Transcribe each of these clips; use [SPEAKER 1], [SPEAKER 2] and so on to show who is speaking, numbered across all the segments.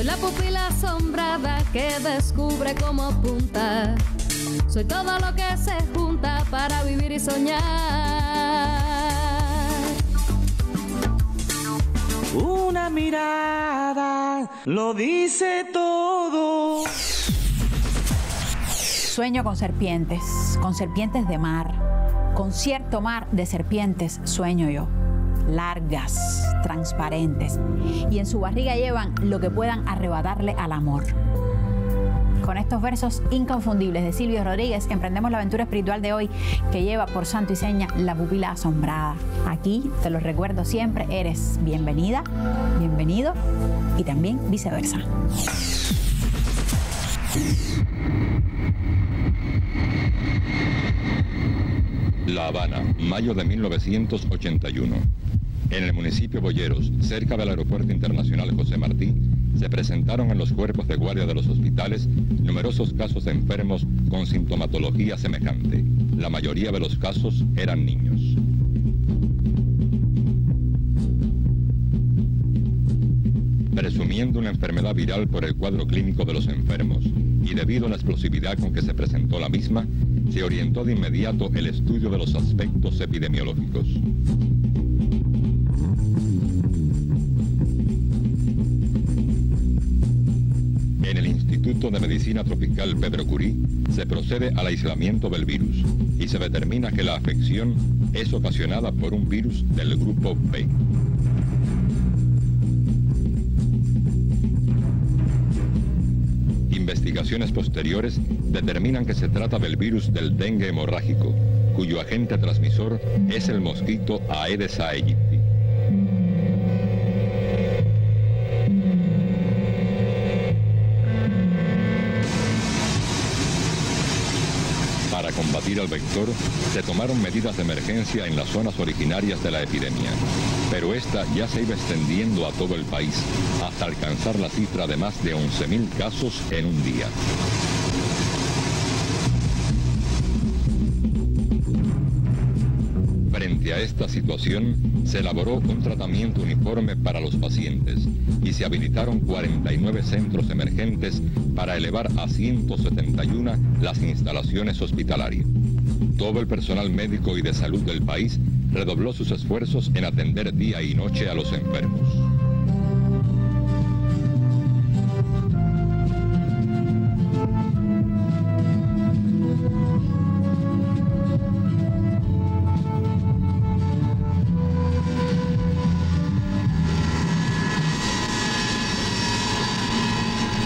[SPEAKER 1] la pupila asombrada que descubre cómo apunta. Soy todo lo que se junta para vivir y soñar.
[SPEAKER 2] Una mirada lo dice todo.
[SPEAKER 3] Sueño con serpientes de mar, con cierto mar de serpientes sueño yo, largas, transparentes, y en su barriga llevan lo que puedan arrebatarle al amor. Con estos versos inconfundibles de Silvio Rodríguez emprendemos la aventura espiritual de hoy, que lleva por santo y seña la pupila asombrada. Aquí, te lo recuerdo siempre, eres bienvenida, bienvenido y también viceversa.
[SPEAKER 4] La Habana, mayo de 1981. En el municipio Boyeros, cerca del Aeropuerto Internacional José Martí, se presentaron en los cuerpos de guardia de los hospitales numerosos casos de enfermos con sintomatología semejante. La mayoría de los casos eran niños. Presumiendo una enfermedad viral por el cuadro clínico de los enfermos y debido a la explosividad con que se presentó la misma, se orientó de inmediato el estudio de los aspectos epidemiológicos. En el Instituto de Medicina Tropical Pedro Curí se procede al aislamiento del virus y se determina que la afección es ocasionada por un virus del grupo B. Investigaciones posteriores determinan que se trata del virus del dengue hemorrágico, cuyo agente transmisor es el mosquito Aedes aegypti. Para combatir al vector, se tomaron medidas de emergencia en las zonas originarias de la epidemia, pero esta ya se iba extendiendo a todo el país, hasta alcanzar la cifra de más de 11.000 casos en un día. Frente a esta situación, se elaboró un tratamiento uniforme para los pacientes y se habilitaron 49 centros emergentes para elevar a 171 las instalaciones hospitalarias. Todo el personal médico y de salud del país redobló sus esfuerzos en atender día y noche a los enfermos.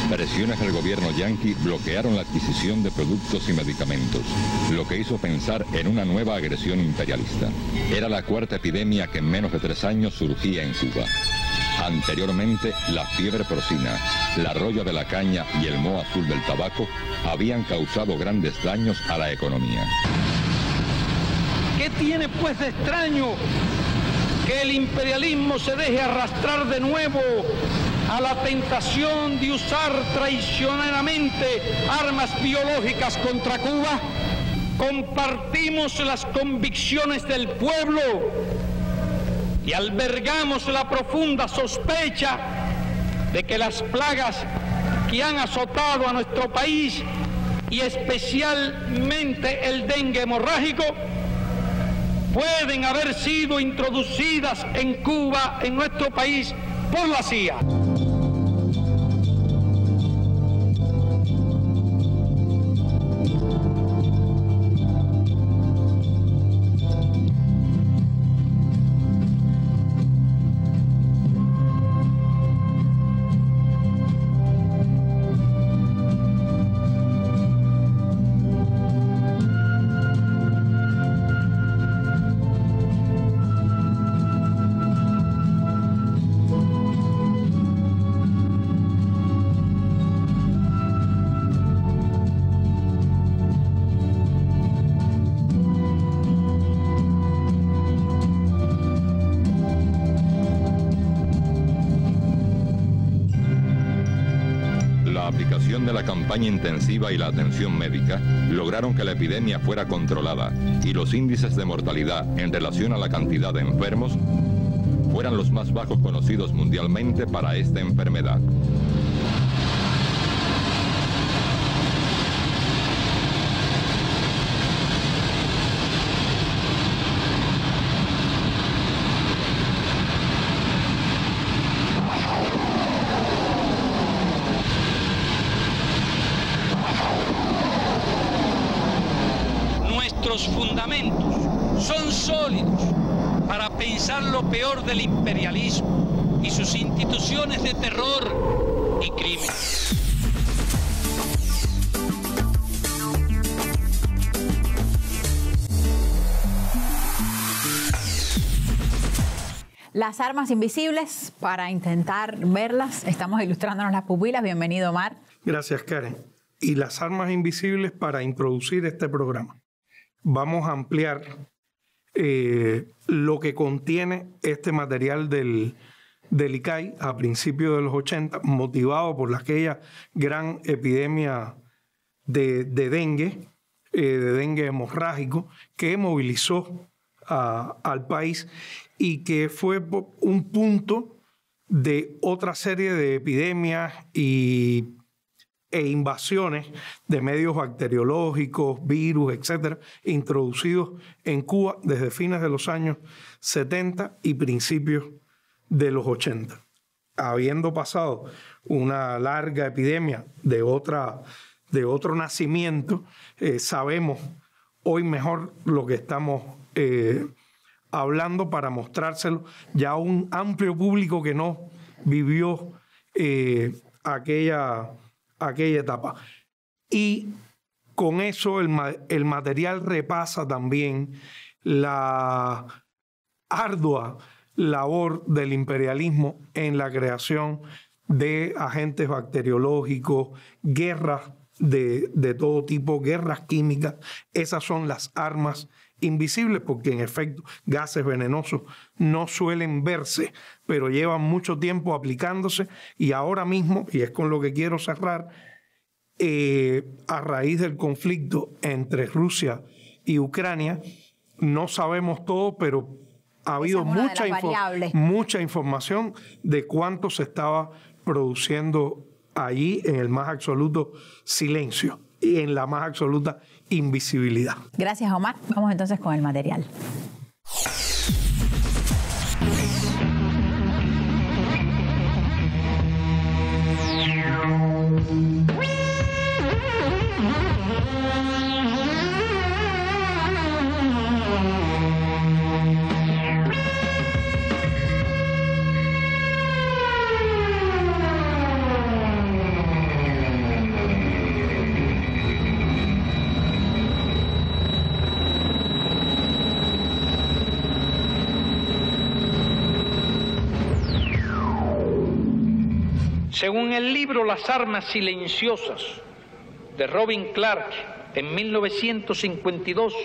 [SPEAKER 4] Presiones del gobierno yanqui bloquearon la adquisición de productos y medicamentos, lo que hizo pensar en una nueva agresión imperialista. Era la cuarta epidemia que en menos de 3 años surgía en Cuba. Anteriormente, la fiebre porcina, la roya de la caña y el moho azul del tabaco habían causado grandes daños a la economía.
[SPEAKER 5] ¿Qué tiene pues de extraño que el imperialismo se deje arrastrar de nuevo a la tentación de usar traicioneramente armas biológicas contra Cuba? Compartimos las convicciones del pueblo y albergamos la profunda sospecha de que las plagas que han azotado a nuestro país, y especialmente el dengue hemorrágico, pueden haber sido introducidas en Cuba, en nuestro país, por la CIA.
[SPEAKER 4] De la campaña intensiva y la atención médica lograron que la epidemia fuera controlada y los índices de mortalidad en relación a la cantidad de enfermos fueran los más bajos conocidos mundialmente para esta enfermedad.
[SPEAKER 5] sólidos para pensar lo peor del imperialismo y sus instituciones de terror y crimen.
[SPEAKER 3] Las armas invisibles, para intentar verlas, estamos ilustrándonos las pupilas. Bienvenido, Omar.
[SPEAKER 6] Gracias, Karen. Y las armas invisibles para introducir este programa. Vamos a ampliar lo que contiene este material del ICAI a principios de los 80, motivado por aquella gran epidemia de dengue hemorrágico que movilizó al país y que fue un punto de otra serie de epidemias e invasiones de medios bacteriológicos, virus, etcétera, introducidos en Cuba desde fines de los años 70 y principios de los 80. Habiendo pasado una larga epidemia de otro nacimiento, sabemos hoy mejor lo que estamos hablando para mostrárselo ya a un amplio público que no vivió aquella etapa. Y con eso el material repasa también la ardua labor del imperialismo en la creación de agentes bacteriológicos, guerras de todo tipo, guerras químicas. Esas son las armas invisibles, porque en efecto gases venenosos no suelen verse, pero llevan mucho tiempo aplicándose, y ahora mismo, y es con lo que quiero cerrar, a raíz del conflicto entre Rusia y Ucrania, no sabemos todo, pero ha habido mucha información de cuánto se estaba produciendo allí en el más absoluto silencio y en la más absoluta invisibilidad.
[SPEAKER 3] Gracias, Omar. Vamos entonces con el material.
[SPEAKER 5] Según el libro Las armas silenciosas de Robin Clark, en 1952,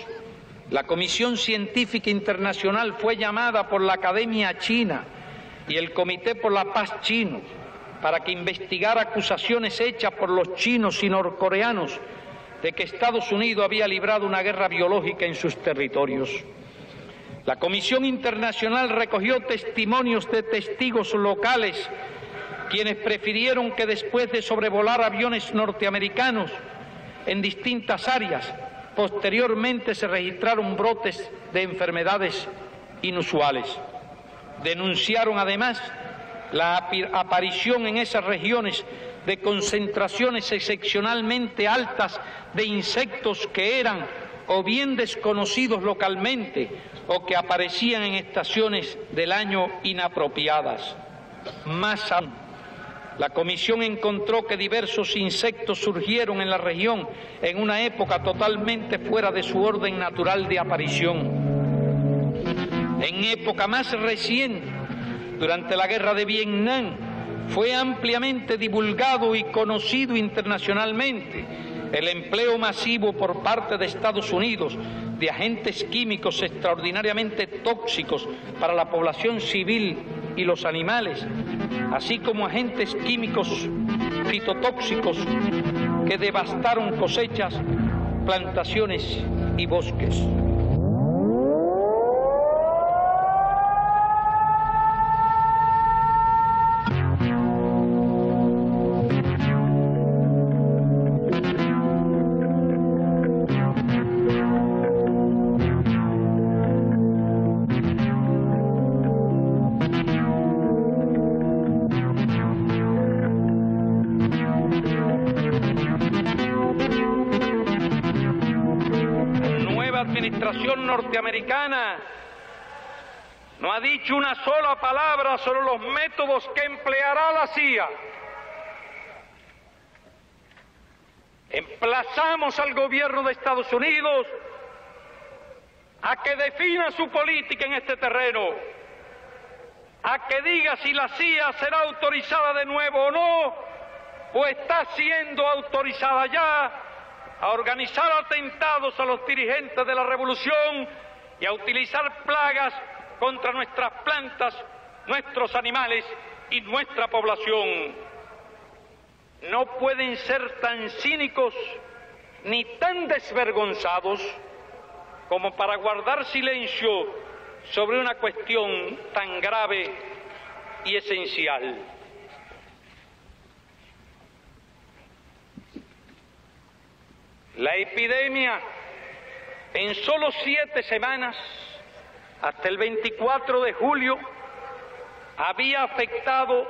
[SPEAKER 5] la Comisión Científica Internacional fue llamada por la Academia China y el Comité por la Paz chino para que investigara acusaciones hechas por los chinos y norcoreanos de que Estados Unidos había librado una guerra biológica en sus territorios. La Comisión Internacional recogió testimonios de testigos locales, quienes prefirieron que después de sobrevolar aviones norteamericanos en distintas áreas, posteriormente se registraron brotes de enfermedades inusuales. Denunciaron además la aparición en esas regiones de concentraciones excepcionalmente altas de insectos que eran o bien desconocidos localmente o que aparecían en estaciones del año inapropiadas. Más aún, la Comisión encontró que diversos insectos surgieron en la región en una época totalmente fuera de su orden natural de aparición. En época más reciente, durante la Guerra de Vietnam, fue ampliamente divulgado y conocido internacionalmente el empleo masivo por parte de Estados Unidos de agentes químicos extraordinariamente tóxicos para la población civil y los animales, así como agentes químicos fitotóxicos que devastaron cosechas, plantaciones y bosques. norteamericana no ha dicho una sola palabra sobre los métodos que empleará la CIA. Emplazamos al gobierno de Estados Unidos a que defina su política en este terreno, a que diga si la CIA será autorizada de nuevo o no, o está siendo autorizada ya a organizar atentados a los dirigentes de la revolución y a utilizar plagas contra nuestras plantas, nuestros animales y nuestra población. No pueden ser tan cínicos ni tan desvergonzados como para guardar silencio sobre una cuestión tan grave y esencial. La epidemia en solo 7 semanas, hasta el 24 de julio, había afectado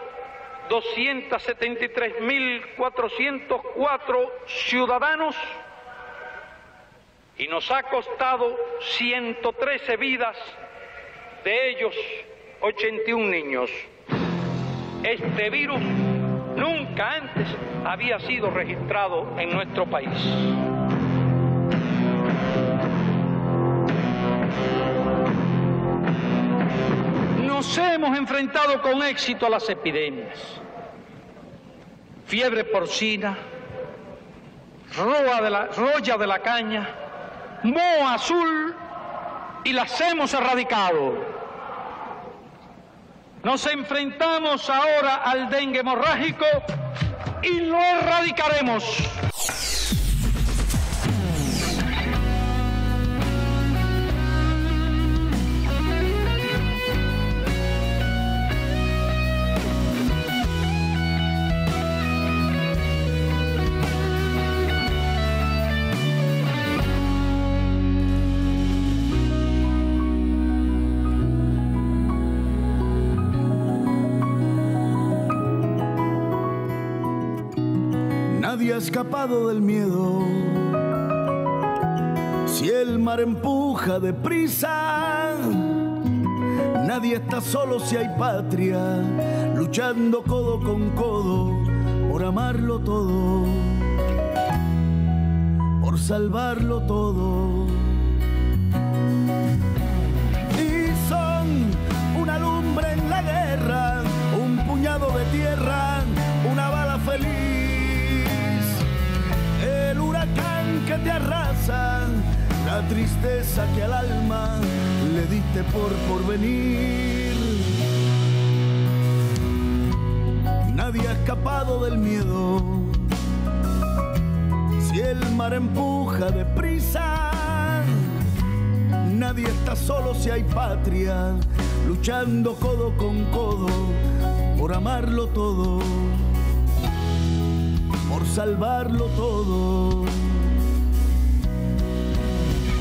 [SPEAKER 5] 273.404 ciudadanos y nos ha costado 113 vidas, de ellos 81 niños. Este virus nunca antes había sido registrado en nuestro país. Nos hemos enfrentado con éxito a las epidemias. Fiebre porcina, roya de la caña, moho azul, y las hemos erradicado. Nos enfrentamos ahora al dengue hemorrágico y lo erradicaremos.
[SPEAKER 7] Nadie ha escapado del miedo. Si el mar empuja deprisa, nadie está solo si hay patria, luchando codo con codo por amarlo todo, por salvarlo todo. Y son una lumbre en la guerra, un puñado de tierra, una bala feliz, el huracán que te arrasa, la tristeza que al alma le diste por porvenir. Nadie ha escapado del miedo. Si el mar empuja deprisa, nadie está solo si hay patria, luchando codo con codo por amarlo todo, por salvarlo todo.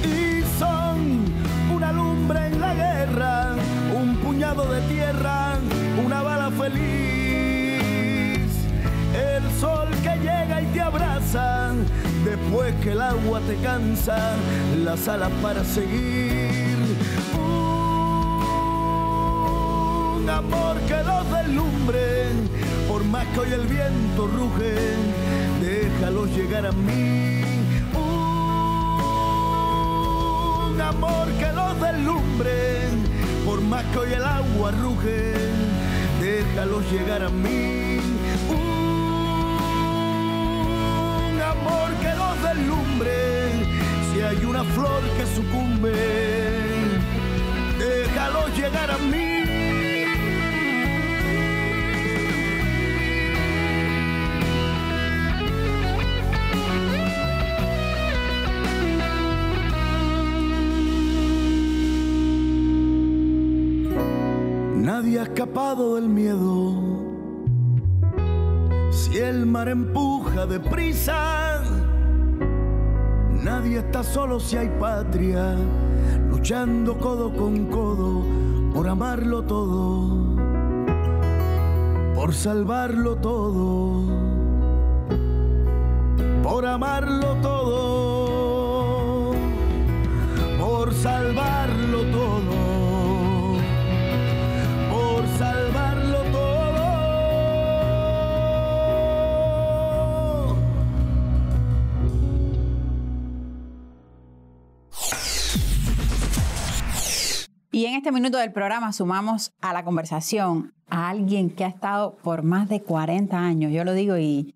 [SPEAKER 7] Y son una lumbre en la guerra, un puñado de tierra, una bala feliz, el sol que llega y te abraza después que el agua te cansa, las alas para seguir. Un amor que los deslumbre, por más que hoy el viento ruge, déjalos llegar a mí. Un amor que los deslumbre, por más que hoy el agua ruge, déjalos llegar a mí. Un amor que los deslumbre, si hay una flor que sucumbe, déjalos llegar a mí. Nadie ha escapado del miedo. Si el mar empuja deprisa, nadie está solo si hay patria, luchando codo con codo por amarlo todo, por salvarlo todo, por amarlo todo, por salvarlo todo, por salvarlo todo.
[SPEAKER 3] Y en este minuto del programa sumamos a la conversación a alguien que ha estado por más de 40 años, yo lo digo y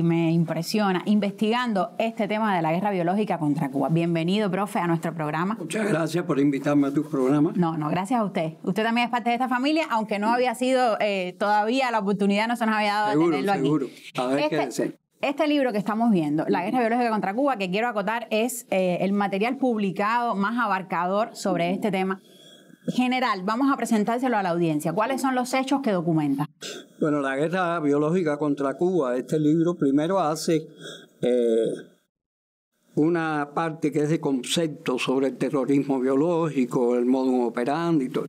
[SPEAKER 3] me impresiona, investigando este tema de la guerra biológica contra Cuba. Bienvenido, profe, a nuestro programa.
[SPEAKER 8] Muchas gracias por invitarme a tu programa.
[SPEAKER 3] No, gracias a usted. Usted también es parte de esta familia, aunque no había sido todavía la oportunidad, no se nos había dado de tenerlo aquí.
[SPEAKER 8] Seguro, a ver qué decir.
[SPEAKER 3] Este libro que estamos viendo, La guerra biológica contra Cuba, que quiero acotar, es el material publicado más abarcador sobre este tema. General, vamos a presentárselo a la audiencia. ¿Cuáles son los hechos que documenta?
[SPEAKER 8] Bueno, La guerra biológica contra Cuba, este libro primero hace una parte que es de concepto sobre el terrorismo biológico, el modus operandi, todo.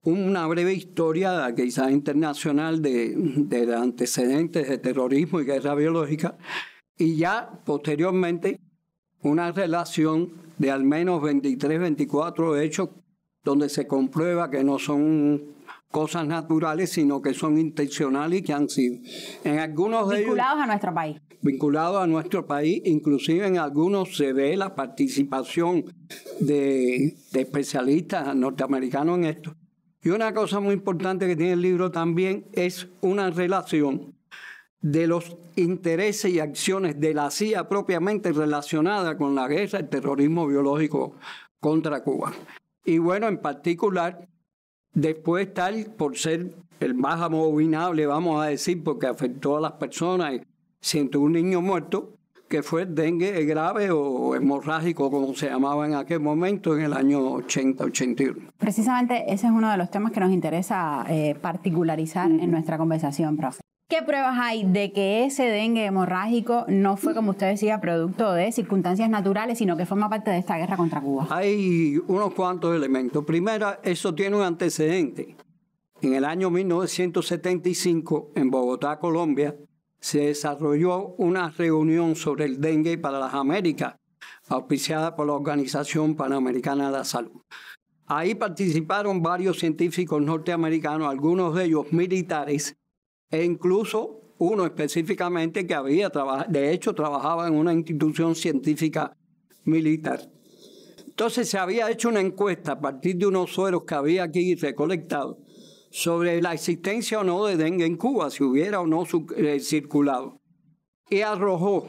[SPEAKER 8] Una breve historia, quizás internacional, de antecedentes de terrorismo y guerra biológica, y ya posteriormente una relación de al menos 23, 24 hechos donde se comprueba que no son cosas naturales, sino que son intencionales y que han sido. En algunos de
[SPEAKER 3] vinculados
[SPEAKER 8] ellos,
[SPEAKER 3] a nuestro país.
[SPEAKER 8] Vinculados a nuestro país, inclusive en algunos se ve la participación de especialistas norteamericanos en esto. Y una cosa muy importante que tiene el libro también es una relación de los intereses y acciones de la CIA propiamente relacionada con la guerra, el terrorismo biológico contra Cuba. Y bueno, en particular, después tal, por ser el más abominable, vamos a decir, porque afectó a las personas, 101 niños muertos, que fue el dengue grave o hemorrágico, como se llamaba en aquel momento, en el año 80-81.
[SPEAKER 3] Precisamente ese es uno de los temas que nos interesa particularizar en nuestra conversación, profe. ¿Qué pruebas hay de que ese dengue hemorrágico no fue, como usted decía, producto de circunstancias naturales, sino que forma parte de esta guerra contra Cuba?
[SPEAKER 8] Hay unos cuantos elementos. Primero, eso tiene un antecedente. En el año 1975, en Bogotá, Colombia, se desarrolló una reunión sobre el dengue para las Américas, auspiciada por la Organización Panamericana de la Salud. Ahí participaron varios científicos norteamericanos, algunos de ellos militares, e incluso uno específicamente que había trabajado, de hecho trabajaba en una institución científica militar. Entonces se había hecho una encuesta a partir de unos sueros que había aquí recolectados sobre la existencia o no de dengue en Cuba, si hubiera o no circulado. Y arrojó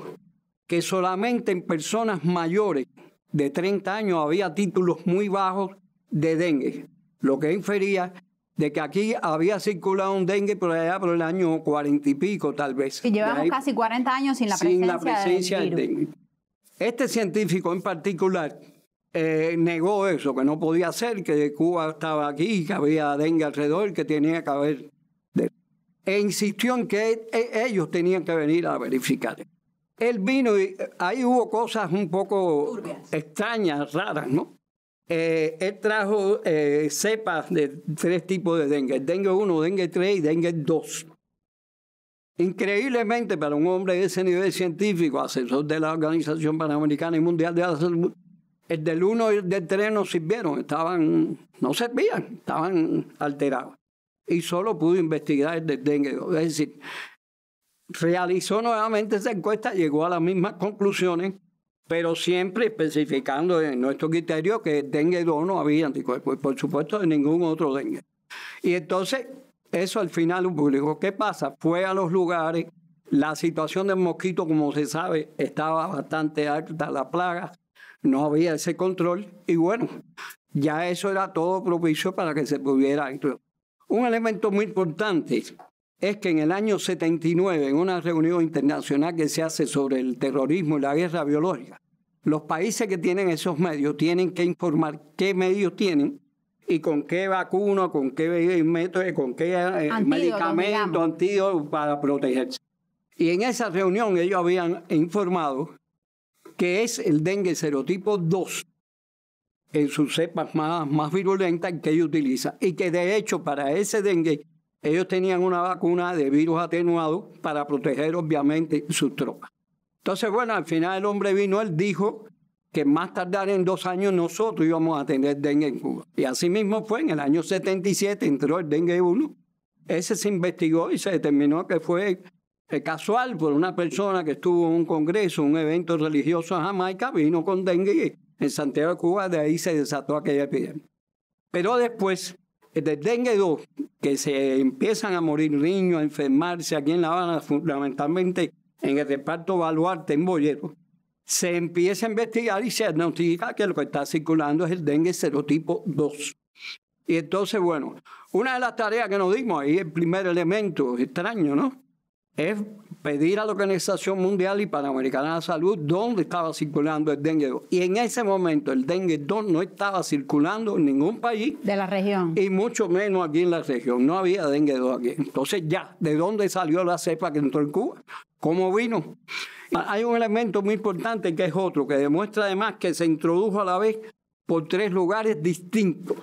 [SPEAKER 8] que solamente en personas mayores de 30 años había títulos muy bajos de dengue, lo que infería de que aquí había circulado un dengue por allá por el año 40 y pico, tal vez.
[SPEAKER 3] Y llevamos casi 40 años sin la presencia
[SPEAKER 8] del dengue. Este científico en particular negó eso, que no podía ser, que Cuba estaba aquí, que había dengue alrededor, que tenía que haber... E insistió en que ellos tenían que venir a verificar. Él vino y ahí hubo cosas un poco extrañas, raras, ¿no? Él trajo cepas de 3 tipos de dengue: dengue 1, dengue 3 y dengue 2. Increíblemente, para un hombre de ese nivel científico, asesor de la Organización Panamericana y Mundial de la Salud, el del 1 y el del 3 no sirvieron, no servían, estaban alterados. Y solo pudo investigar el del dengue 2. Es decir, realizó nuevamente esa encuesta, llegó a las mismas conclusiones, pero siempre especificando en nuestro criterio que el dengue 2 no había anticuerpos, y por supuesto de ningún otro dengue. Y entonces, eso al final lo publicó. ¿Qué pasa? Fue a los lugares, la situación del mosquito, como se sabe, estaba bastante alta, la plaga, no había ese control, y bueno, ya eso era todo propicio para que se pudiera actuar. Un elemento muy importante es que en el año 79, en una reunión internacional que se hace sobre el terrorismo y la guerra biológica, los países que tienen esos medios tienen que informar qué medios tienen y con qué vacuna, con qué método, con qué medicamento, antídoto para protegerse. Y en esa reunión ellos habían informado que es el dengue serotipo 2, en sus cepas más virulentas que ellos utilizan, y que de hecho para ese dengue ellos tenían una vacuna de virus atenuado para proteger obviamente sus tropas. Entonces, bueno, al final el hombre vino, él dijo, que más tardar en 2 años nosotros íbamos a tener dengue en Cuba. Y así mismo fue, en el año 77 entró el dengue 1. Ese se investigó y se determinó que fue casual por una persona que estuvo en un congreso, un evento religioso en Jamaica, vino con dengue en Santiago de Cuba, de ahí se desató aquella epidemia. Pero después, del dengue 2, que se empiezan a morir niños, a enfermarse aquí en La Habana, fundamentalmente en el reparto Baluarte, en Boyero, se empieza a investigar y se diagnostica que lo que está circulando es el dengue serotipo 2. Y entonces, bueno, una de las tareas que nos dimos ahí, el primer elemento extraño, ¿no?, es pedir a la Organización Mundial y Panamericana de la Salud dónde estaba circulando el dengue 2. Y en ese momento el dengue 2 no estaba circulando en ningún país.
[SPEAKER 3] De la región.
[SPEAKER 8] Y mucho menos aquí en la región. No había dengue 2 aquí. Entonces ya, ¿de dónde salió la cepa que entró en Cuba? ¿Cómo vino? Hay un elemento muy importante que es otro, que demuestra además que se introdujo a la vez por 3 lugares distintos.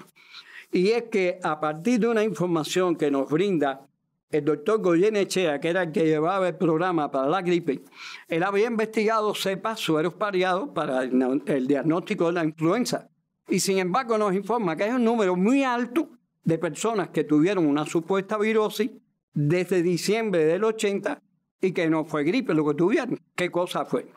[SPEAKER 8] Y es que a partir de una información que nos brinda el doctor Goyenechea, que era el que llevaba el programa para la gripe, él había investigado cepas, sueros pareados para el diagnóstico de la influenza. Y sin embargo nos informa que hay un número muy alto de personas que tuvieron una supuesta virosis desde diciembre del 80 y que no fue gripe lo que tuvieron. ¿Qué cosa fue?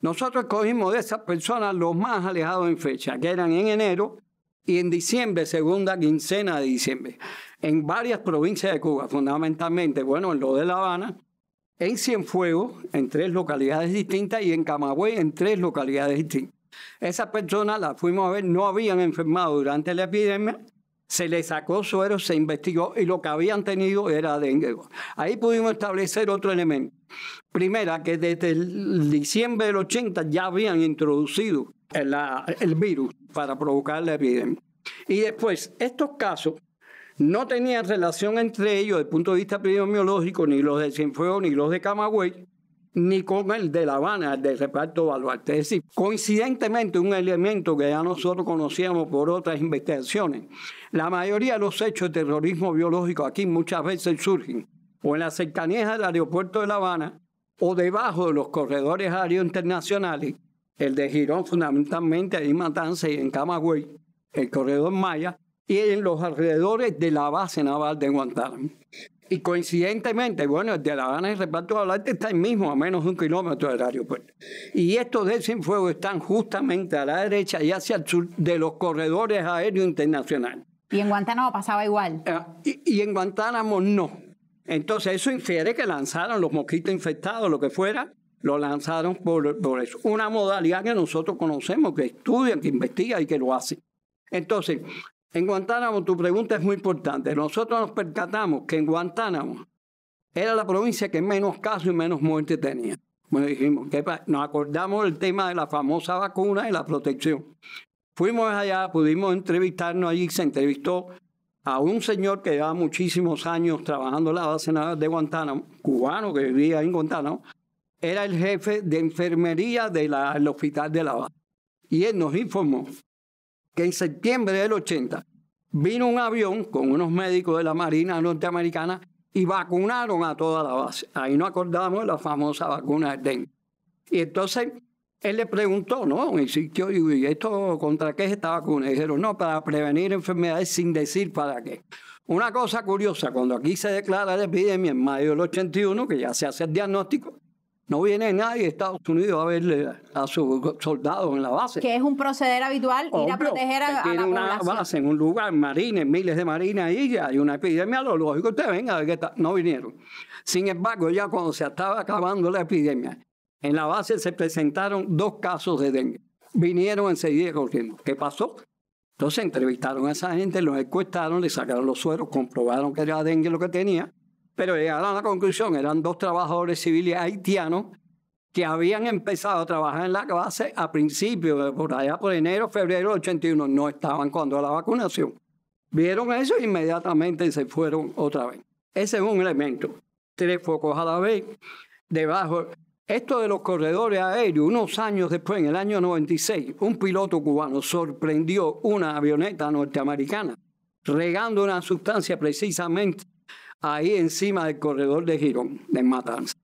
[SPEAKER 8] Nosotros escogimos de esas personas los más alejados en fecha, que eran en enero y en diciembre, segunda quincena de diciembre, en varias provincias de Cuba, fundamentalmente, bueno, en lo de La Habana, en Cienfuegos, en 3 localidades distintas, y en Camagüey, en 3 localidades distintas. Esas personas las fuimos a ver, no habían enfermado durante la epidemia, se les sacó suero, se investigó, y lo que habían tenido era dengue. Ahí pudimos establecer otro elemento. Primera, que desde el diciembre del 80 ya habían introducido el virus para provocar la epidemia. Y después, estos casos no tenían relación entre ellos desde el punto de vista epidemiológico, ni los de Cienfuegos, ni los de Camagüey, ni con el de La Habana, el del reparto Baluarte. Es decir, coincidentemente, un elemento que ya nosotros conocíamos por otras investigaciones, la mayoría de los hechos de terrorismo biológico aquí muchas veces surgen o en las cercanías del aeropuerto de La Habana o debajo de los corredores aéreos internacionales, el de Girón fundamentalmente, ahí en Matanzas y en Camagüey, el corredor Maya, y en los alrededores de la base naval de Guantánamo. Y coincidentemente, bueno, el de La Habana y el reparto Baluarte está ahí mismo, a menos de 1 kilómetro del aeropuerto. Y estos de Cienfuegos están justamente a la derecha y hacia el sur de los corredores aéreos internacionales.
[SPEAKER 3] ¿Y en Guantánamo pasaba igual?
[SPEAKER 8] Y en Guantánamo no. Entonces eso infiere que lanzaron los mosquitos infectados, lo que fuera, lo lanzaron por eso. Una modalidad que nosotros conocemos, que estudian, que investigan y que lo hacen. Entonces, en Guantánamo, tu pregunta es muy importante. Nosotros nos percatamos que en Guantánamo era la provincia que menos casos y menos muertes tenía. Bueno, dijimos, nos acordamos del tema de la famosa vacuna y la protección. Fuimos allá, pudimos entrevistarnos allí, se entrevistó a un señor que llevaba muchísimos años trabajando en la base naval de Guantánamo, cubano que vivía en Guantánamo, era el jefe de enfermería del hospital de La Habana. Y él nos informó que en septiembre del 80 vino un avión con unos médicos de la Marina norteamericana y vacunaron a toda la base. Ahí nos acordamos de la famosa vacuna del dengue. Y entonces él le preguntó, ¿no? Insistió, ¿y esto contra qué es esta vacuna? Y dijeron, no, para prevenir enfermedades, sin decir para qué. Una cosa curiosa, cuando aquí se declara la epidemia en mayo del 81, que ya se hace el diagnóstico, no viene nadie de Estados Unidos a verle a sus soldados en la base.
[SPEAKER 3] Que es un proceder habitual, ir a proteger a la población.
[SPEAKER 8] Tiene una base en un lugar, marines, miles de marines ahí, ya hay una epidemia, lo lógico, usted venga a ver qué está. No vinieron. Sin embargo, ya cuando se estaba acabando la epidemia, en la base se presentaron 2 casos de dengue. Vinieron enseguida corriendo. ¿Qué pasó? Entonces entrevistaron a esa gente, los encuestaron, le sacaron los sueros, comprobaron que era dengue lo que tenía, pero llegaron a la conclusión, eran 2 trabajadores civiles haitianos que habían empezado a trabajar en la base a principios, por allá por enero, febrero del 81, no estaban cuando la vacunación. Vieron eso e inmediatamente se fueron otra vez. Ese es un elemento. 3 focos a la vez, debajo. Esto de los corredores aéreos, unos años después, en el año 96, un piloto cubano sorprendió una avioneta norteamericana regando una sustancia precisamente ahí encima del corredor de Girón, de Matanzas.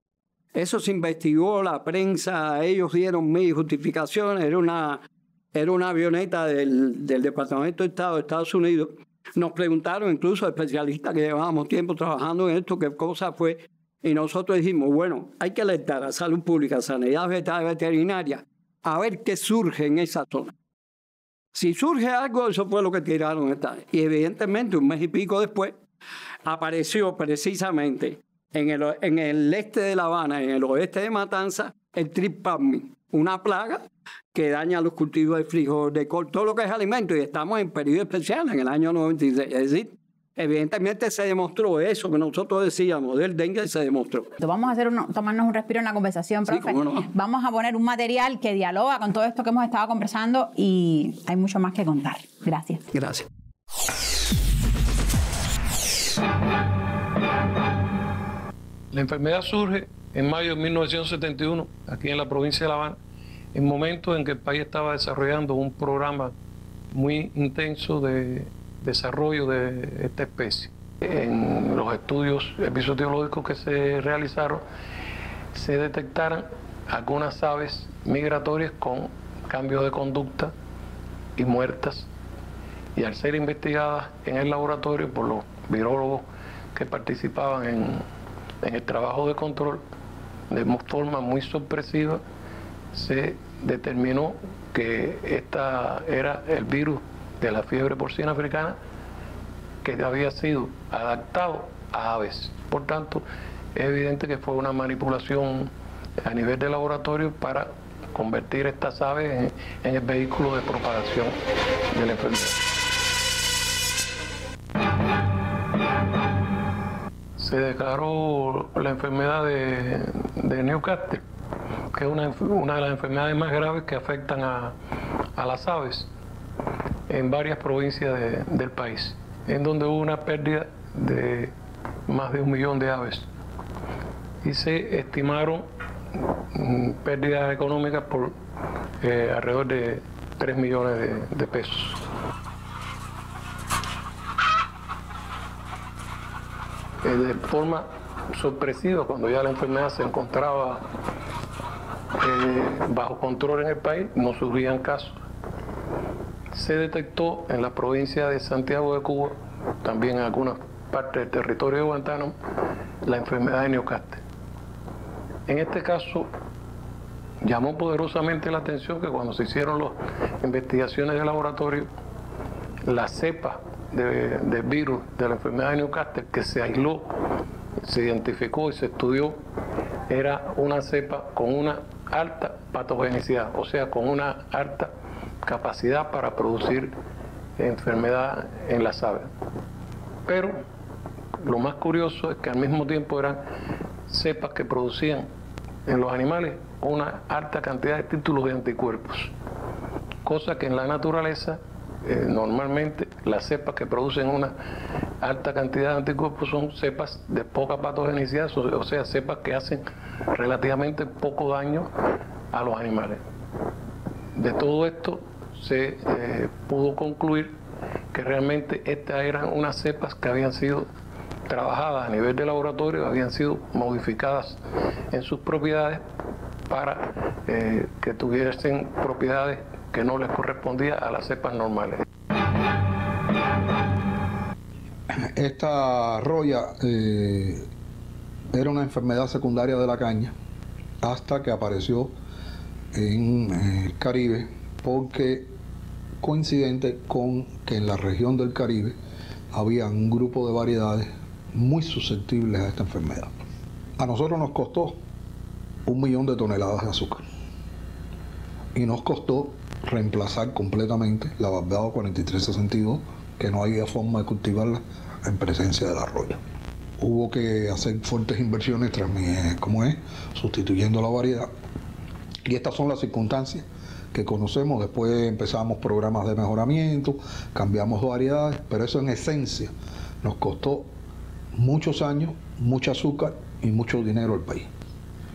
[SPEAKER 8] Eso se investigó, la prensa, ellos dieron mil justificaciones, era una avioneta del Departamento de Estado de Estados Unidos. Nos preguntaron incluso especialistas que llevábamos tiempo trabajando en esto, qué cosa fue, y nosotros dijimos, bueno, hay que alertar a Salud Pública, Sanidad Veterinaria, a ver qué surge en esa zona. Si surge algo, eso fue lo que tiraron esta vez. Y evidentemente, un mes y pico después, apareció precisamente en el este de La Habana, en el oeste de Matanzas, el trip palming, una plaga que daña los cultivos de frijol, de col, todo lo que es alimento, y estamos en periodo especial, en el año 96. Es decir, evidentemente se demostró eso que nosotros decíamos del dengue, se demostró.
[SPEAKER 3] Vamos a tomarnos un respiro en la conversación, profe.
[SPEAKER 8] Sí, cómo no.
[SPEAKER 3] Vamos a poner un material que dialoga con todo esto que hemos estado conversando y hay mucho más que contar. Gracias.
[SPEAKER 8] Gracias.
[SPEAKER 5] La enfermedad surge en mayo de 1971, aquí en la provincia de La Habana, en momentos en que el país estaba desarrollando un programa muy intenso de desarrollo de esta especie. En los estudios epizootiológicos que se realizaron, se detectaron algunas aves migratorias con cambios de conducta y muertas, y al ser investigadas en el laboratorio por los virólogos que participaban en el trabajo de control, de forma muy sorpresiva, se determinó que esta era el virus de la fiebre porcina africana que había sido adaptado a aves. Por tanto, es evidente que fue una manipulación a nivel de laboratorio para convertir estas aves en el vehículo de propagación de la enfermedad. Se declaró la enfermedad de Newcastle, que es una de las enfermedades más graves que afectan a las aves en varias provincias del país, en donde hubo una pérdida de más de 1 millón de aves y se estimaron pérdidas económicas por alrededor de 3 millones de pesos. De forma sorpresiva, cuando ya la enfermedad se encontraba bajo control en el país, no surgían casos. Se detectó en la provincia de Santiago de Cuba, también en algunas partes del territorio de Guantánamo, la enfermedad de Newcastle. En este caso, llamó poderosamente la atención que cuando se hicieron las investigaciones de laboratorio, la cepa del virus de la enfermedad de Newcastle que se aisló, se identificó y se estudió, era una cepa con una alta patogenicidad, o sea, con una alta capacidad para producir enfermedad en las aves. Pero lo más curioso es que al mismo tiempo eran cepas que producían en los animales una alta cantidad de títulos de anticuerpos, cosa que en la naturaleza normalmente las cepas que producen una alta cantidad de anticuerpos son cepas de poca patogenicidad, o sea, cepas que hacen relativamente poco daño a los animales. De todo esto se pudo concluir que realmente estas eran unas cepas que habían sido trabajadas a nivel de laboratorio, habían sido modificadas en sus propiedades para que tuviesen propiedades que no les correspondía a las cepas normales.
[SPEAKER 9] Esta roya era una enfermedad secundaria de la caña hasta que apareció en el Caribe, porque coincidente con que en la región del Caribe había un grupo de variedades muy susceptibles a esta enfermedad. A nosotros nos costó 1 millón de toneladas de azúcar y nos costó reemplazar completamente la barbeado 4362, que no había forma de cultivarla en presencia de la roya. Hubo que hacer fuertes inversiones sustituyendo la variedad, y estas son las circunstancias que conocemos. Después empezamos programas de mejoramiento, cambiamos variedades, pero eso en esencia nos costó muchos años, mucho azúcar y mucho dinero al país.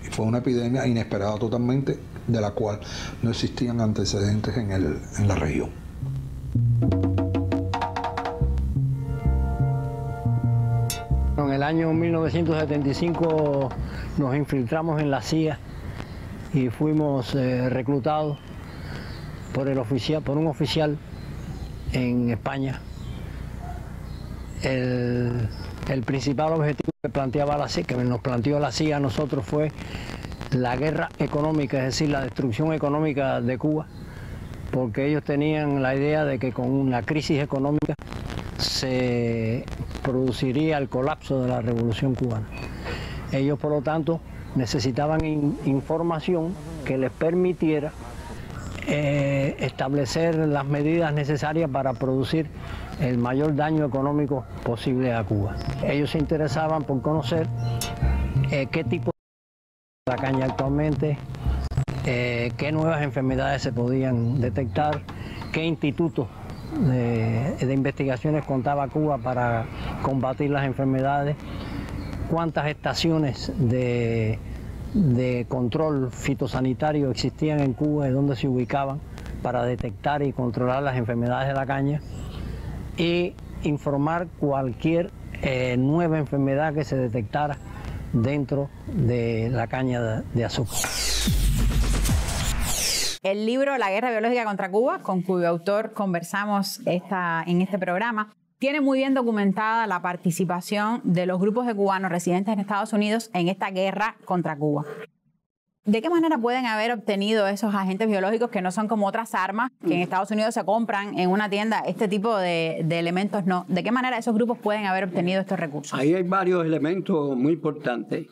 [SPEAKER 9] Y fue una epidemia inesperada totalmente, de la cual no existían antecedentes en la región.
[SPEAKER 10] En el año 1975 nos infiltramos en la CIA y fuimos reclutados por un oficial en España. El principal objetivo que planteaba la CIA, que nos planteó la CIA a nosotros, fue la guerra económica, es decir, la destrucción económica de Cuba, porque ellos tenían la idea de que con una crisis económica se produciría el colapso de la revolución cubana. Ellos, por lo tanto, necesitaban información que les permitiera establecer las medidas necesarias para producir el mayor daño económico posible a Cuba. Ellos se interesaban por conocer qué tipo de la caña actualmente, qué nuevas enfermedades se podían detectar, qué institutos de investigaciones contaba Cuba para combatir las enfermedades, cuántas estaciones de control fitosanitario existían en Cuba y dónde se ubicaban para detectar y controlar las enfermedades de la caña, y informar cualquier nueva enfermedad que se detectara dentro de la caña de azúcar.
[SPEAKER 3] El libro La guerra biológica contra Cuba, con cuyo autor conversamos en este programa, tiene muy bien documentada la participación de los grupos de cubanos residentes en Estados Unidos en esta guerra contra Cuba. ¿De qué manera pueden haber obtenido esos agentes biológicos, que no son como otras armas que en Estados Unidos se compran en una tienda, este tipo de elementos no? ¿De qué manera esos grupos pueden haber obtenido estos recursos?
[SPEAKER 8] Ahí hay varios elementos muy importantes.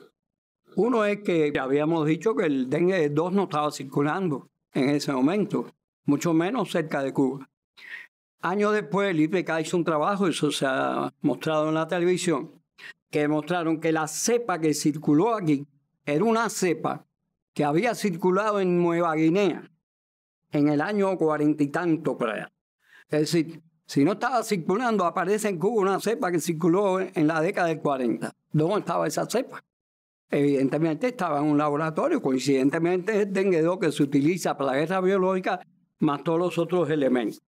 [SPEAKER 8] Uno es que habíamos dicho que el dengue 2 no estaba circulando en ese momento, mucho menos cerca de Cuba. Años después, el IPK hizo un trabajo, eso se ha mostrado en la televisión, que demostraron que la cepa que circuló aquí era una cepa que había circulado en Nueva Guinea en el año 40 y tanto por allá. Es decir, si no estaba circulando, aparece en Cuba una cepa que circuló en la década del 40. ¿Dónde estaba esa cepa? Evidentemente estaba en un laboratorio, coincidentemente es dengue 2 que se utiliza para la guerra biológica, más todos los otros elementos.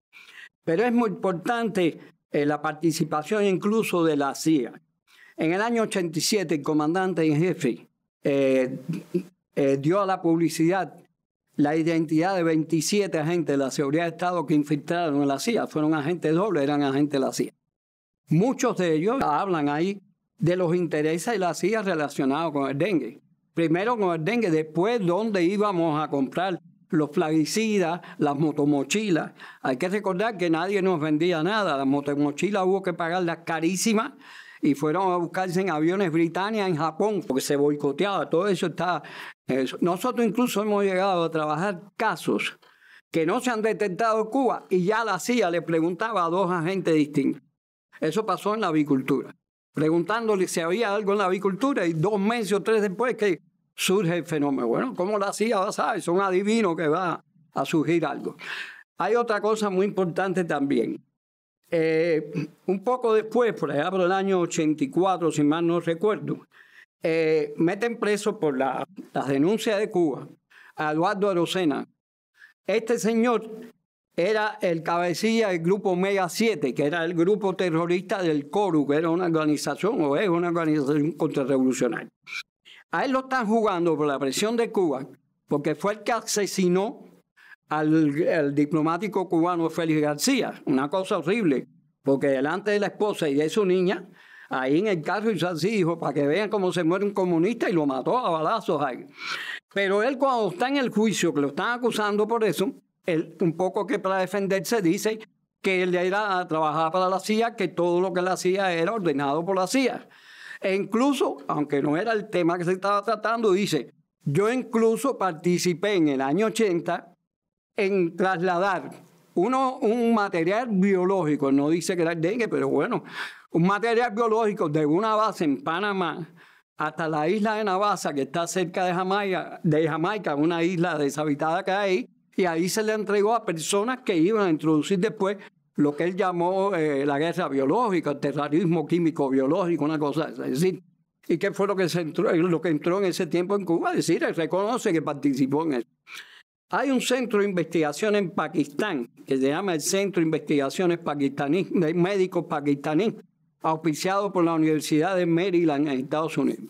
[SPEAKER 8] Pero es muy importante la participación incluso de la CIA. En el año 87, el comandante en jefe dio a la publicidad la identidad de 27 agentes de la seguridad de Estado que infiltraron en la CIA. Fueron agentes dobles, eran agentes de la CIA. Muchos de ellos hablan ahí de los intereses de la CIA relacionados con el dengue. Primero con el dengue, después dónde íbamos a comprar los plaguicidas, las motomochilas. Hay que recordar que nadie nos vendía nada. Las motomochilas hubo que pagarlas carísimas y fueron a buscarse en aviones Britannia en Japón porque se boicoteaba. Todo eso está... Nosotros incluso hemos llegado a trabajar casos que no se han detectado en Cuba y ya la CIA le preguntaba a 2 agentes distintos. Eso pasó en la avicultura. Preguntándole si había algo en la avicultura y 2 meses o 3 después que surge el fenómeno. Bueno, ¿cómo la CIA va a saber? Son adivinos que va a surgir algo. Hay otra cosa muy importante también. Un poco después, por allá por el año 84, si mal no recuerdo, meten preso por las denuncias de Cuba a Eduardo Arocena. Este señor era el cabecilla del grupo Omega 7, que era el grupo terrorista del CORU, que era una organización, o es una organización contrarrevolucionaria. A él lo están jugando por la presión de Cuba, porque fue el que asesinó al diplomático cubano Félix García. Una cosa horrible, porque delante de la esposa y de su niña, ahí en el carro hizo así, dijo, para que vean cómo se muere un comunista, y lo mató a balazos ahí. Pero él, cuando está en el juicio, que lo están acusando por eso, él, un poco que para defenderse, dice que él era a trabajar para la CIA, que todo lo que la CIA era ordenado por la CIA. E incluso, aunque no era el tema que se estaba tratando, dice, yo incluso participé en el año 80 en trasladar un material biológico, no dice que era el dengue, pero bueno, un material biológico de una base en Panamá hasta la isla de Navassa, que está cerca de Jamaica, una isla deshabitada que hay ahí, y ahí se le entregó a personas que iban a introducir después lo que él llamó la guerra biológica, el terrorismo químico biológico, una cosa, es decir, ¿y qué fue lo que entró en ese tiempo en Cuba? Es decir, él reconoce que participó en eso. Hay un centro de investigación en Pakistán que se llama el Centro de Investigaciones Pakistaní, de Médicos Pakistaní, auspiciado por la Universidad de Maryland en Estados Unidos.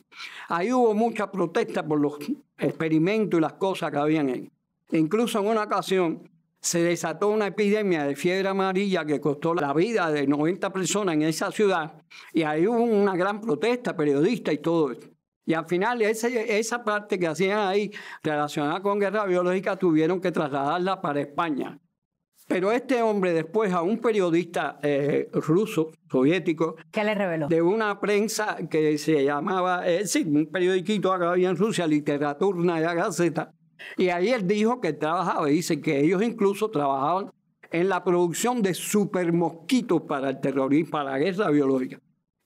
[SPEAKER 8] Ahí hubo mucha protesta por los experimentos y las cosas que habían ahí. Incluso en una ocasión se desató una epidemia de fiebre amarilla que costó la vida de 90 personas en esa ciudad, y ahí hubo una gran protesta periodista y todo eso. Y al final esa parte que hacían ahí relacionada con guerra biológica tuvieron que trasladarla para España. Pero este hombre después a un periodista ruso, soviético,
[SPEAKER 3] ¿qué le reveló?
[SPEAKER 8] De una prensa que se llamaba, un periodiquito que había en Rusia, Literaturna Gazeta, y ahí él dijo que trabajaba, dice que ellos incluso trabajaban en la producción de supermosquitos para el terrorismo, para la guerra biológica.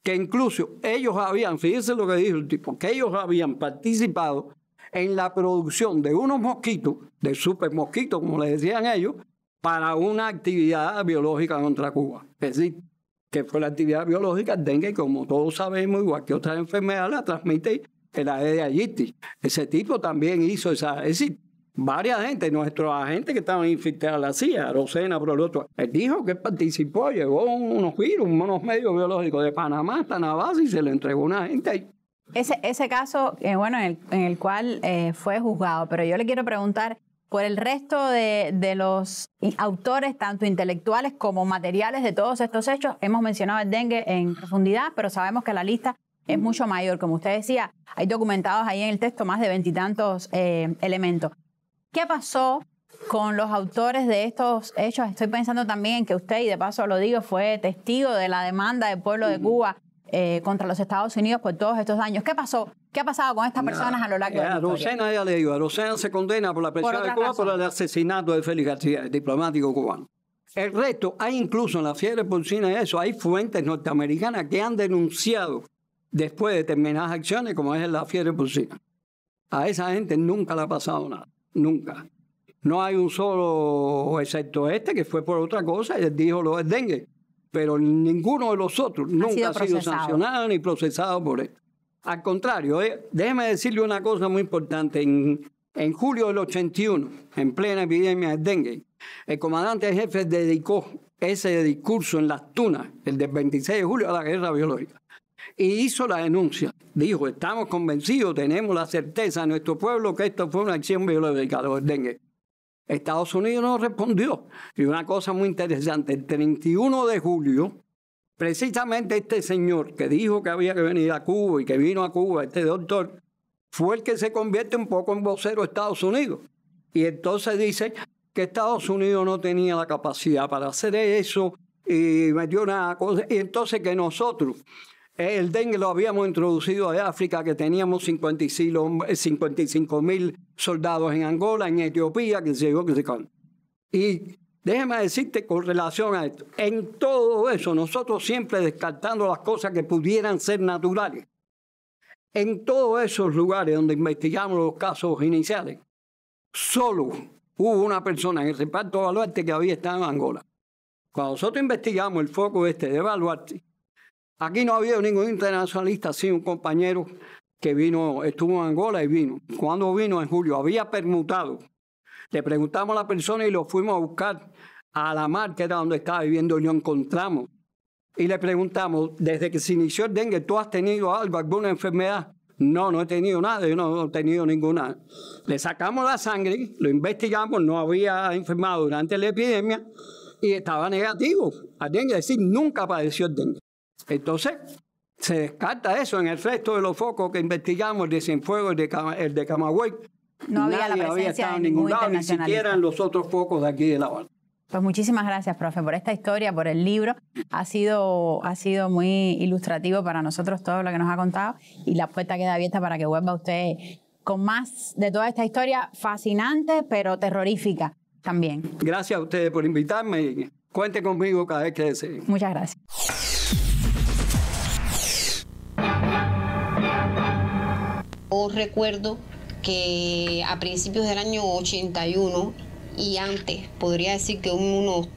[SPEAKER 8] Que incluso ellos habían, fíjense lo que dijo el tipo, que ellos habían participado en la producción de unos mosquitos, de supermosquitos, como le decían ellos, para una actividad biológica contra Cuba. Es decir, que fue la actividad biológica el dengue, como todos sabemos, igual que otras enfermedades, la transmite el Aedes aegypti. Ese tipo también hizo esa... Es decir, varias gente, nuestros agentes que estaban infiltrados la CIA, Rosena, por el otro, él dijo que participó, llevó unos virus, unos medios biológicos de Panamá hasta Navas y se le entregó a una gente ahí.
[SPEAKER 3] Ese caso, bueno, en el cual fue juzgado, pero yo le quiero preguntar por el resto de los autores, tanto intelectuales como materiales de todos estos hechos. Hemos mencionado el dengue en profundidad, pero sabemos que la lista es mucho mayor. Como usted decía, hay documentados ahí en el texto más de 20 y tantos elementos. ¿Qué pasó con los autores de estos hechos? Estoy pensando también que usted, y de paso lo digo, fue testigo de la demanda del pueblo de Cuba contra los Estados Unidos por todos estos daños. ¿Qué pasó? ¿Qué ha pasado con estas personas a lo largo de la historia?
[SPEAKER 8] Rosena, ya le digo, a Rosena se condena por la presión de Cuba por el asesinato de Félix García, el diplomático cubano. El resto, hay incluso en la fiebre porcina y eso, hay fuentes norteamericanas que han denunciado después de determinadas acciones, como es la fiebre porcina. A esa gente nunca le ha pasado nada, nunca. No hay un solo, excepto este, que fue por otra cosa, y él dijo lo del dengue. Pero ninguno de los otros nunca ha sido sancionado ni procesado por esto. Al contrario, déjeme decirle una cosa muy importante. En julio del 81, en plena epidemia del dengue, el comandante jefe dedicó ese discurso en Las Tunas, el del 26 de julio, a la guerra biológica. Y hizo la denuncia. Dijo, estamos convencidos, tenemos la certeza de nuestro pueblo que esto fue una acción biológica del dengue. Estados Unidos no respondió. Y una cosa muy interesante, el 31 de julio, precisamente este señor que dijo que había que venir a Cuba y que vino a Cuba, este doctor, fue el que se convierte un poco en vocero de Estados Unidos. Y entonces dice que Estados Unidos no tenía la capacidad para hacer eso y metió una cosa. Y entonces que nosotros, el dengue lo habíamos introducido de África, que teníamos 55.000 soldados en Angola, en Etiopía, que se llegó, que se con. Y déjeme decirte con relación a esto, en todo eso, nosotros siempre descartando las cosas que pudieran ser naturales. En todos esos lugares donde investigamos los casos iniciales, solo hubo una persona en el reparto de Baluarte que había estado en Angola. Cuando nosotros investigamos el foco de Baluarte, aquí no había ningún internacionalista, sino un compañero que estuvo en Angola y vino. Cuando vino en julio, había permutado. Le preguntamos a la persona y lo fuimos a buscar a la mar, que era donde estaba viviendo, y lo encontramos. Y le preguntamos, desde que se inició el dengue, ¿tú has tenido algo, alguna enfermedad? No, no he tenido nada, yo no he tenido ninguna. Le sacamos la sangre, lo investigamos, no había enfermado durante la epidemia y estaba negativo al dengue, es decir, nunca padeció el dengue. Entonces, se descarta eso. En el resto de los focos que investigamos, el de Cienfuegos, el de Camagüey,
[SPEAKER 3] no había la presencia de ningún
[SPEAKER 8] lado, ni siquiera en los otros focos de aquí de La Habana.
[SPEAKER 3] Pues muchísimas gracias, profe, por esta historia, por el libro. Ha sido muy ilustrativo para nosotros todo lo que nos ha contado, y la puerta queda abierta para que vuelva usted con más de toda esta historia fascinante, pero terrorífica también.
[SPEAKER 8] Gracias a ustedes por invitarme. Cuente conmigo cada vez que deseen.
[SPEAKER 3] Muchas gracias.
[SPEAKER 11] Os recuerdo que a principios del año 81 y antes, podría decir que unos